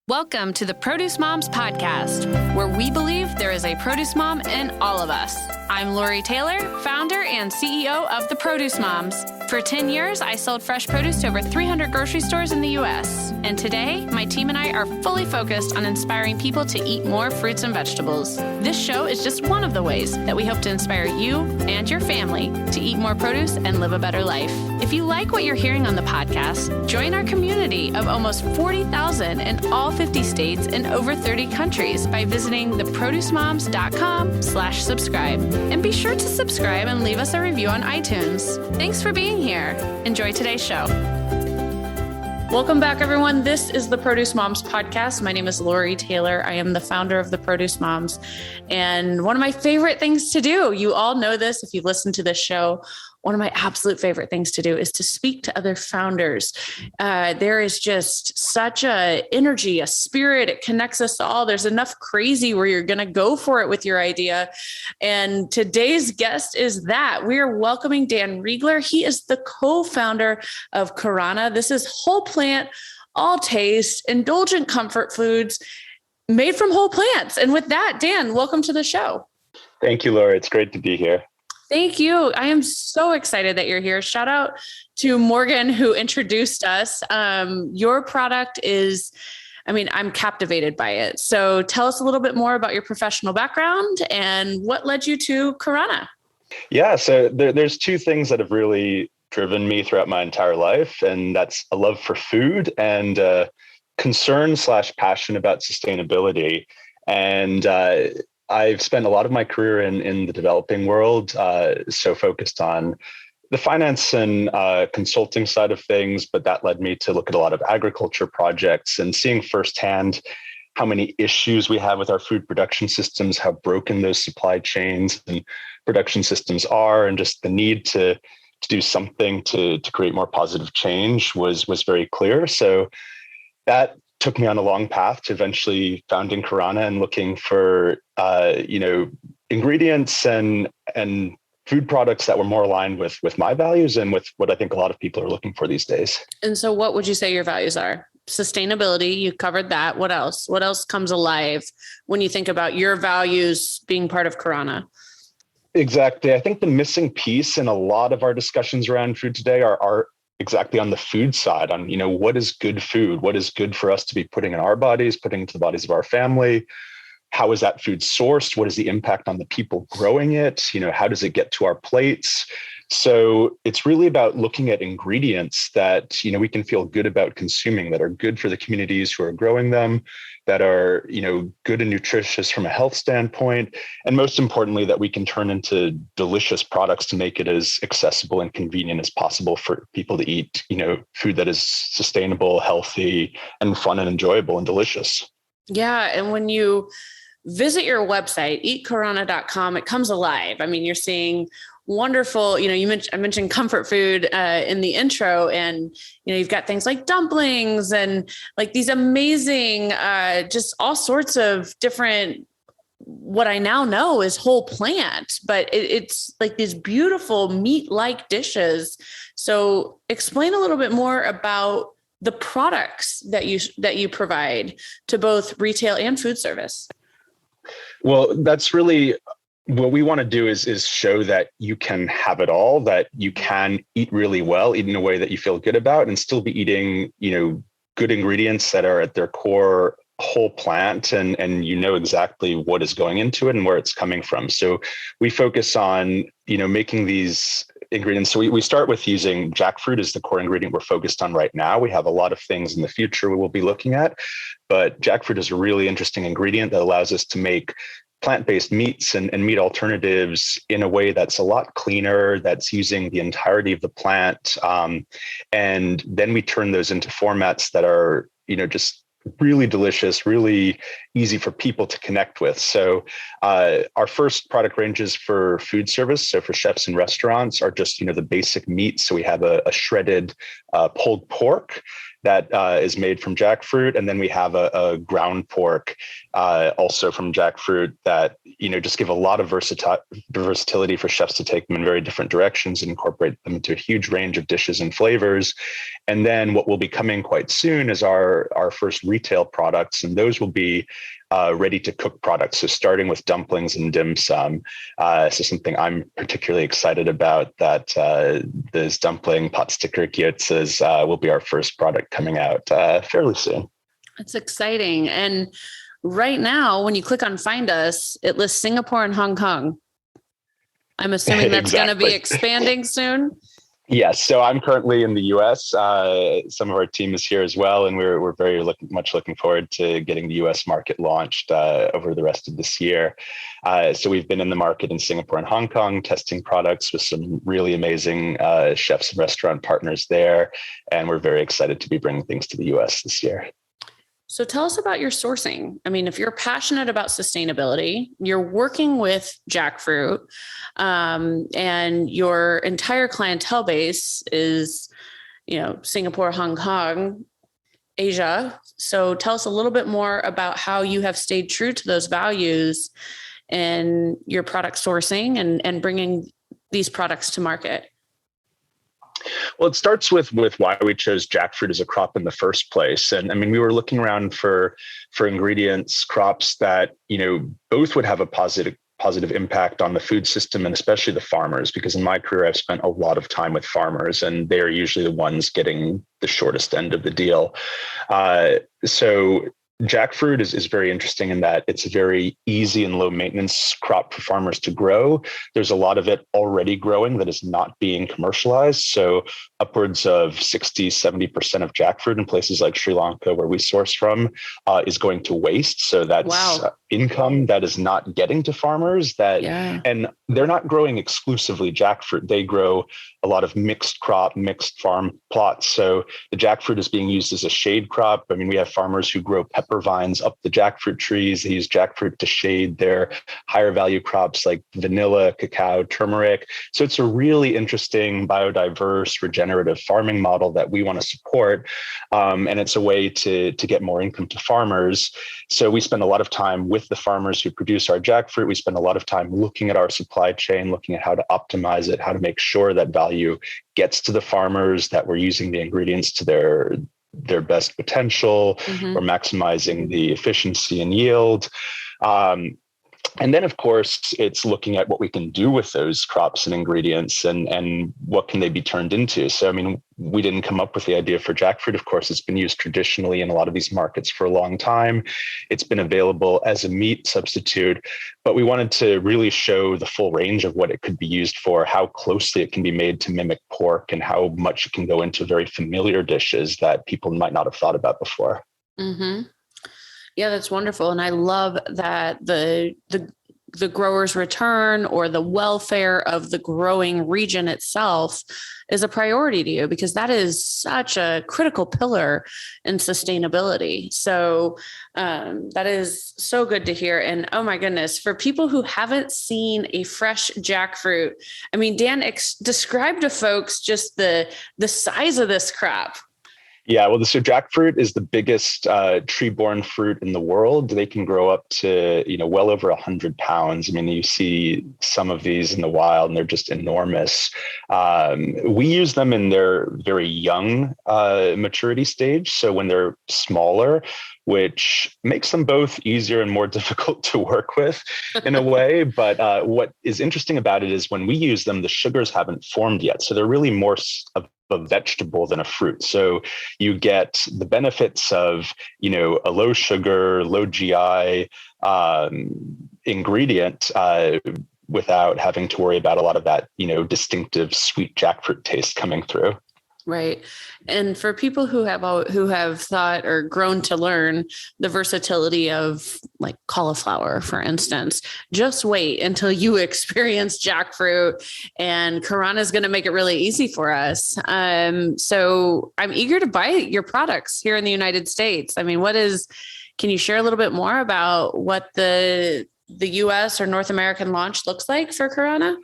Welcome to the Produce Moms Podcast, where we believe there is a produce mom in all of us. I'm Lori Taylor, founder and CEO of the Produce Moms. For 10 years, I sold fresh produce to over 300 grocery stores in the U.S. And today, my team and I are fully focused on inspiring people to eat more fruits and vegetables. This show is just one of the ways that we hope to inspire you and your family to eat more produce and live a better life. If you like what you're hearing on the podcast, join our community of almost 40,000 in all 50 states and over 30 countries by visiting theproducemoms.com/subscribe. And be sure to subscribe and leave us a review on iTunes. Thanks for being here. Enjoy today's show. Welcome back, everyone. This is the Produce Moms Podcast. My name is Lori Taylor. I am the founder of the Produce Moms. And one of my favorite things to do, you all know this if you listen to this show, one of my absolute favorite things to do is to speak to other founders. There is just such a energy, a spirit. It connects us all. There's enough crazy where you're going to go for it with your idea. And today's guest is that. We are welcoming Dan Riegler. He is the co-founder of KARANA. This is whole plant, all taste, indulgent comfort foods made from whole plants. And with that, Dan, welcome to the show. Thank you, Laura. It's great to be here. Thank you. I am so excited that you're here. Shout out to Morgan who introduced us. Your product is, I'm captivated by it. So tell us a little bit more about your professional background and what led you to KARANA. Yeah, so there's two things that have really driven me throughout my entire life, and that's a love for food and concern/passion about sustainability. And I've spent a lot of my career in the developing world, so focused on the finance and consulting side of things, but that led me to look at a lot of agriculture projects and seeing firsthand how many issues we have with our food production systems, how broken those supply chains and production systems are, and just the need to do something to create more positive change was very clear. So that took me on a long path to eventually founding KARANA and looking for ingredients and food products that were more aligned with my values and with what I think a lot of people are looking for these days. And so what would you say your values are? Sustainability, you covered that. What else? What else comes alive when you think about your values being part of KARANA? Exactly. I think the missing piece in a lot of our discussions around food today are exactly on the food side, on, what is good food? What is good for us to be putting in our bodies, putting into the bodies of our family? How is that food sourced? What is the impact on the people growing it? How does it get to our plates? So it's really about looking at ingredients that, we can feel good about consuming, that are good for the communities who are growing them, that are, good and nutritious from a health standpoint. And most importantly, that we can turn into delicious products to make it as accessible and convenient as possible for people to eat, food that is sustainable, healthy, and fun and enjoyable and delicious. Yeah. And when you visit your website, eatkarana.com, it comes alive. You're seeing wonderful, I mentioned comfort food in the intro, and, you've got things like dumplings and like these amazing, just all sorts of different, what I now know is whole plant, but it's like these beautiful meat-like dishes. So explain a little bit more about the products that you provide to both retail and food service. Well, that's really what we want to do is show that you can have it all, that you can eat really well, eat in a way that you feel good about, and still be eating, good ingredients that are at their core whole plant, and exactly what is going into it and where it's coming from. So we focus on, making these ingredients. So we start with using jackfruit as the core ingredient we're focused on right now. We have a lot of things in the future we will be looking at, but jackfruit is a really interesting ingredient that allows us to make plant-based meats and meat alternatives in a way that's a lot cleaner, that's using the entirety of the plant. And then we turn those into formats that are, just really delicious, really easy for people to connect with. So our first product ranges for food service, so for chefs and restaurants, are just, the basic meats. So we have a shredded pulled pork. that is made from jackfruit. And then we have a ground pork also from jackfruit that, just give a lot of versatility for chefs to take them in very different directions and incorporate them into a huge range of dishes and flavors. And then what will be coming quite soon is our first retail products, and those will be ready to cook products. So starting with dumplings and dim sum. So something I'm particularly excited about, that those dumpling pot sticker gyozas will be our first product coming out fairly soon. That's exciting. And right now, when you click on Find Us, it lists Singapore and Hong Kong. I'm assuming that's going to be expanding soon. Yes. So I'm currently in the US. Some of our team is here as well. And we're very much looking forward to getting the US market launched over the rest of this year. So we've been in the market in Singapore and Hong Kong, testing products with some really amazing chefs and restaurant partners there. And we're very excited to be bringing things to the US this year. So tell us about your sourcing. I mean, if you're passionate about sustainability, you're working with jackfruit, and your entire clientele base is, Singapore, Hong Kong, Asia. So tell us a little bit more about how you have stayed true to those values in your product sourcing and bringing these products to market. Well, it starts with why we chose jackfruit as a crop in the first place. And I mean, we were looking around for ingredients, crops that, both would have a positive impact on the food system and especially the farmers, because in my career, I've spent a lot of time with farmers and they're usually the ones getting the shortest end of the deal. So jackfruit is very interesting in that it's a very easy and low maintenance crop for farmers to grow. There's a lot of it already growing that is not being commercialized. So upwards of 60-70% of jackfruit in places like Sri Lanka, where we source from, is going to waste. So that's income that is not getting to farmers. And they're not growing exclusively jackfruit. They grow a lot of mixed farm plots. So the jackfruit is being used as a shade crop. I mean, we have farmers who grow pepper vines up the jackfruit trees. They use jackfruit to shade their higher value crops like vanilla, cacao, turmeric. So it's a really interesting, biodiverse, regenerative farming model that we want to support. And it's a way to get more income to farmers. So we spend a lot of time with the farmers who produce our jackfruit. We spend a lot of time looking at our supply chain, looking at how to optimize it, how to make sure that value gets to the farmers, that we're using the ingredients to their best potential. We're maximizing the efficiency and yield. And then, of course, it's looking at what we can do with those crops and ingredients and what can they be turned into. So, I mean, we didn't come up with the idea for jackfruit. Of course, it's been used traditionally in a lot of these markets for a long time. It's been available as a meat substitute, but we wanted to really show the full range of what it could be used for, how closely it can be made to mimic pork, and how much it can go into very familiar dishes that people might not have thought about before. Mm-hmm. Yeah, that's wonderful. And I love that the grower's return or the welfare of the growing region itself is a priority to you, because that is such a critical pillar in sustainability. So that is so good to hear. And oh my goodness, for people who haven't seen a fresh jackfruit, I mean, Dan, describe to folks just the size of this crop. Yeah, well, so jackfruit is the biggest tree-borne fruit in the world. They can grow up to, well over 100 pounds. I mean, you see some of these in the wild and they're just enormous. We use them in their very young maturity stage. So when they're smaller, which makes them both easier and more difficult to work with in a way. But what is interesting about it is when we use them, the sugars haven't formed yet. So they're really more of a vegetable than a fruit. So you get the benefits of, a low sugar, low GI ingredient without having to worry about a lot of that, distinctive sweet jackfruit taste coming through. Right. And for people who have thought or grown to learn the versatility of like cauliflower, for instance, just wait until you experience jackfruit, and KARANA is going to make it really easy for us. So I'm eager to buy your products here in the United States. I mean, can you share a little bit more about what the US or North American launch looks like for KARANA?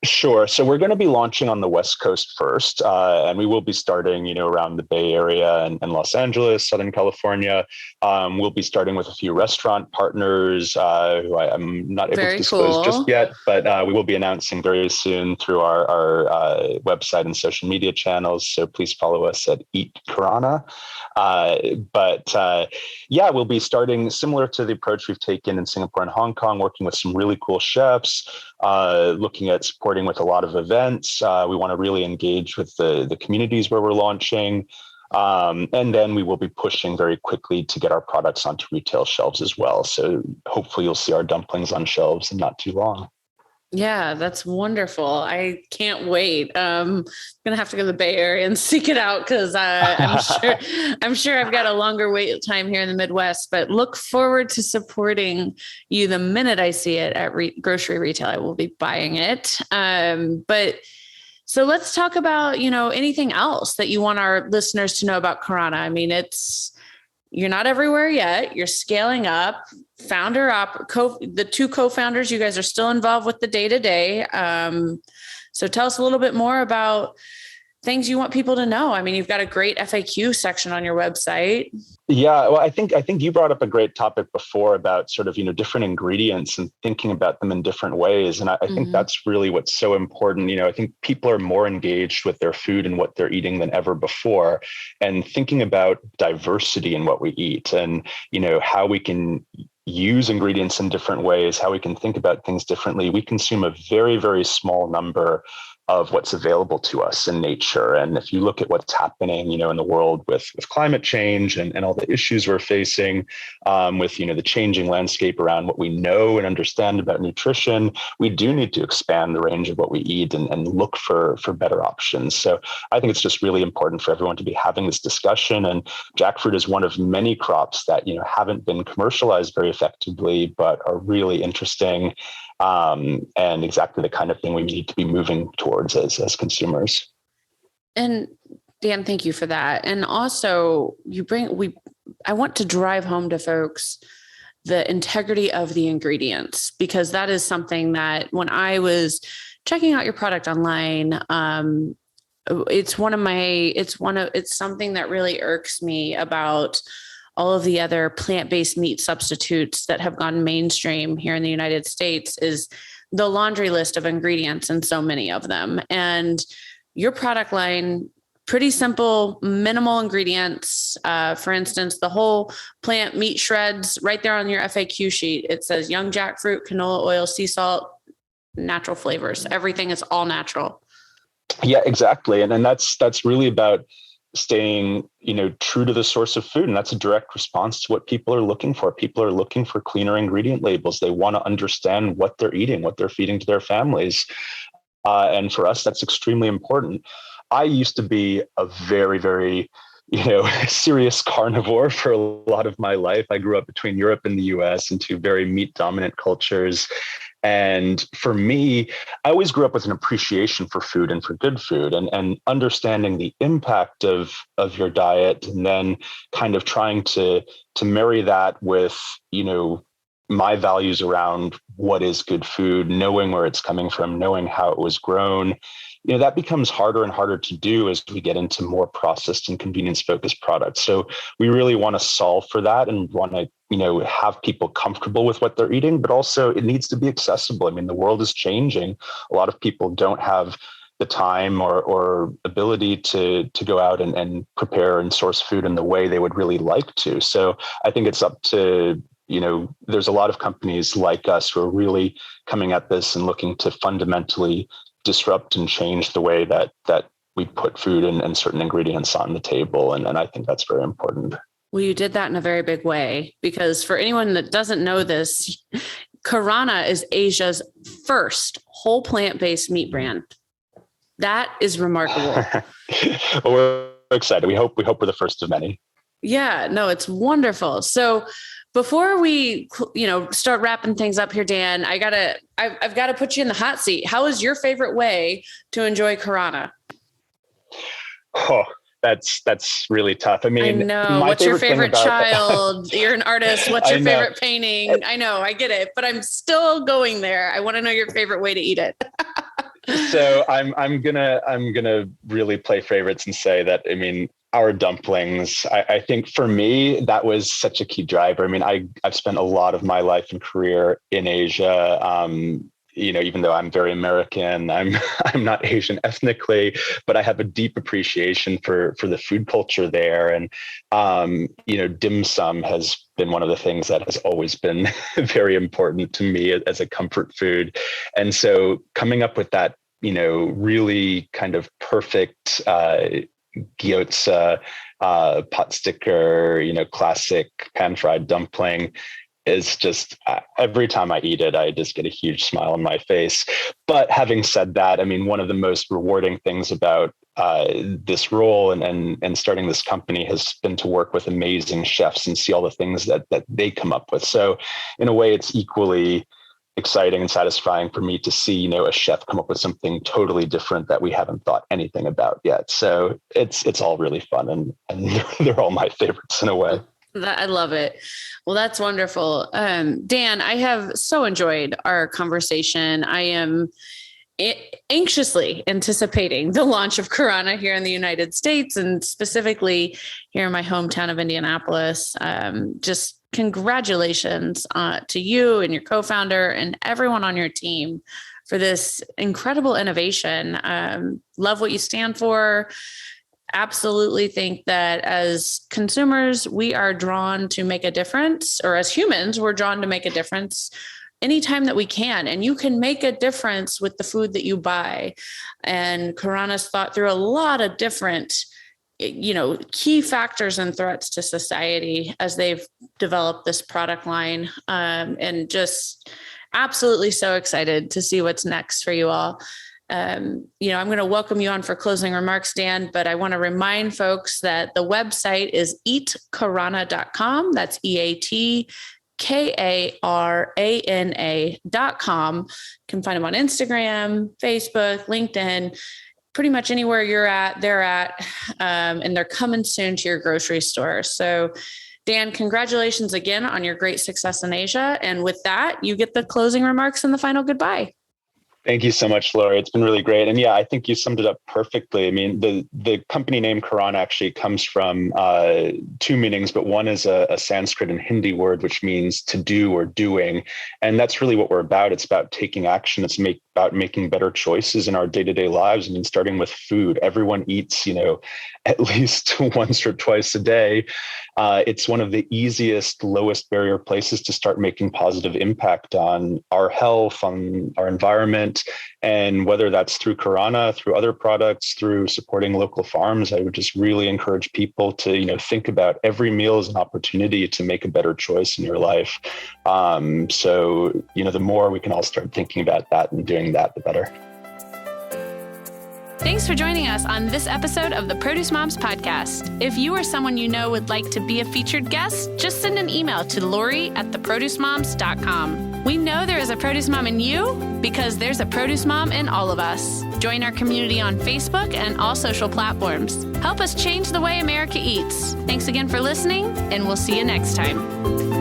Sure. So we're going to be launching on the West Coast first, and we will be starting, around the Bay Area and Los Angeles, Southern California. We'll be starting with a few restaurant partners who I'm not able Very to disclose cool. just yet, but we will be announcing very soon through our website and social media channels. So please follow us at Eat Karana. We'll be starting similar to the approach we've taken in Singapore and Hong Kong, working with some really cool chefs, looking at supporting with a lot of events. We want to really engage with the communities where we're launching. And then we will be pushing very quickly to get our products onto retail shelves as well. So hopefully you'll see our dumplings on shelves in not too long. Yeah, that's wonderful. I can't wait. I'm gonna have to go to the Bay Area and seek it out because I'm sure I've got a longer wait time here in the Midwest. But look forward to supporting you the minute I see it at grocery retail. I will be buying it. But so let's talk about anything else that you want our listeners to know about Karana. I mean, you're not everywhere yet. You're scaling up. The two co-founders, you guys are still involved with the day-to-day. So tell us a little bit more about things you want people to know. I mean, you've got a great FAQ section on your website. Yeah, well, I think you brought up a great topic before about sort of, different ingredients and thinking about them in different ways. And I think that's really what's so important. I think people are more engaged with their food and what they're eating than ever before, and thinking about diversity in what we eat and, how we can use ingredients in different ways, how we can think about things differently. We consume a very, very small number of what's available to us in nature. And if you look at what's happening, in the world with climate change and all the issues we're facing, with, the changing landscape around what we know and understand about nutrition, we do need to expand the range of what we eat and look for better options. So I think it's just really important for everyone to be having this discussion. And jackfruit is one of many crops that, haven't been commercialized very effectively, but are really interesting. And exactly the kind of thing we need to be moving towards as consumers. And Dan, thank you for that. And also I want to drive home to folks the integrity of the ingredients, because that is something that when I was checking out your product online, it's something that really irks me about all of the other plant-based meat substitutes that have gone mainstream here in the United States is the laundry list of ingredients and so many of them. And your product line, pretty simple, minimal ingredients. For instance, the whole plant meat shreds right there on your FAQ sheet. It says young jackfruit, canola oil, sea salt, natural flavors. Everything is all natural. Yeah, exactly. And then that's really about staying, true to the source of food. And that's a direct response to what people are looking for. People are looking for cleaner ingredient labels. They want to understand what they're eating, what they're feeding to their families. And for us, that's extremely important. I used to be a very, very, serious carnivore for a lot of my life. I grew up between Europe and the US in two very meat dominant cultures. And for me, I always grew up with an appreciation for food and for good food, and understanding the impact of your diet, and then kind of trying to marry that with, my values around what is good food, knowing where it's coming from, knowing how it was grown. That becomes harder and harder to do as we get into more processed and convenience focused products. So we really want to solve for that and want to, have people comfortable with what they're eating, but also it needs to be accessible. I mean, the world is changing. A lot of people don't have the time or ability to go out and prepare and source food in the way they would really like to. So I think it's up to, there's a lot of companies like us who are really coming at this and looking to fundamentally disrupt and change the way that we put food and certain ingredients on the table. And I think that's very important. Well, you did that in a very big way, because for anyone that doesn't know this, Karana is Asia's first whole plant-based meat brand. That is remarkable. Well, we're excited. We hope we're the first of many. Yeah, no, it's wonderful. So before we, start wrapping things up here, Dan, I've got to put you in the hot seat. How is your favorite way to enjoy Karana? Oh, that's really tough. I mean, I know. What's your favorite child? You're an artist. What's your favorite painting? I know, I get it, but I'm still going there. I want to know your favorite way to eat it. So I'm gonna really play favorites and say that, I mean, our dumplings, I think for me, that was such a key driver. I mean, I've spent a lot of my life and career in Asia. Even though I'm very American, I'm not Asian ethnically, but I have a deep appreciation for the food culture there. And, dim sum has been one of the things that has always been very important to me as a comfort food. And so coming up with that, really kind of perfect gyoza, pot sticker, classic pan-fried dumpling is just, every time I eat it, I just get a huge smile on my face. But having said that, I mean, one of the most rewarding things about this role and starting this company has been to work with amazing chefs and see all the things that they come up with. So in a way, it's equally exciting and satisfying for me to see, a chef come up with something totally different that we haven't thought anything about yet. So it's all really fun, and they're all my favorites in a way. I love it. Well, that's wonderful. Dan, I have so enjoyed our conversation. I am anxiously anticipating the launch of KARANA here in the United States, and specifically here in my hometown of Indianapolis. Just congratulations to you and your co-founder and everyone on your team for this incredible innovation. Love what you stand for. Absolutely think that as consumers, we are drawn to make a difference, or as humans, we're drawn to make a difference anytime that we can. And you can make a difference with the food that you buy. And KARANA's thought through a lot of different, key factors and threats to society as they've developed this product line. And just absolutely so excited to see what's next for you all. I'm going to welcome you on for closing remarks, Dan, but I want to remind folks that the website is eatkarana.com. That's EATKARANA.com. You can find them on Instagram, Facebook, LinkedIn, pretty much anywhere you're at, they're at, and they're coming soon to your grocery store. So Dan, congratulations again on your great success in Asia. And with that, you get the closing remarks and the final goodbye. Thank you so much, Lori. It's been really great. And yeah, I think you summed it up perfectly. I mean, the company name KARANA actually comes from two meanings, but one is a Sanskrit and Hindi word, which means to do or doing. And that's really what we're about. It's about taking action. It's about making better choices in our day-to-day lives. I mean, starting with food. Everyone eats, at least once or twice a day. It's one of the easiest, lowest barrier places to start making positive impact on our health, on our environment. And whether that's through KARANA, through other products, through supporting local farms, I would just really encourage people to, think about every meal as an opportunity to make a better choice in your life. So, the more we can all start thinking about that and doing that, the better. Thanks for joining us on this episode of the Produce Moms Podcast. If you or someone you know would like to be a featured guest, just send an email to lori@theproducemoms.com. We know there is a produce mom in you because there's a produce mom in all of us. Join our community on Facebook and all social platforms. Help us change the way America eats. Thanks again for listening, and we'll see you next time.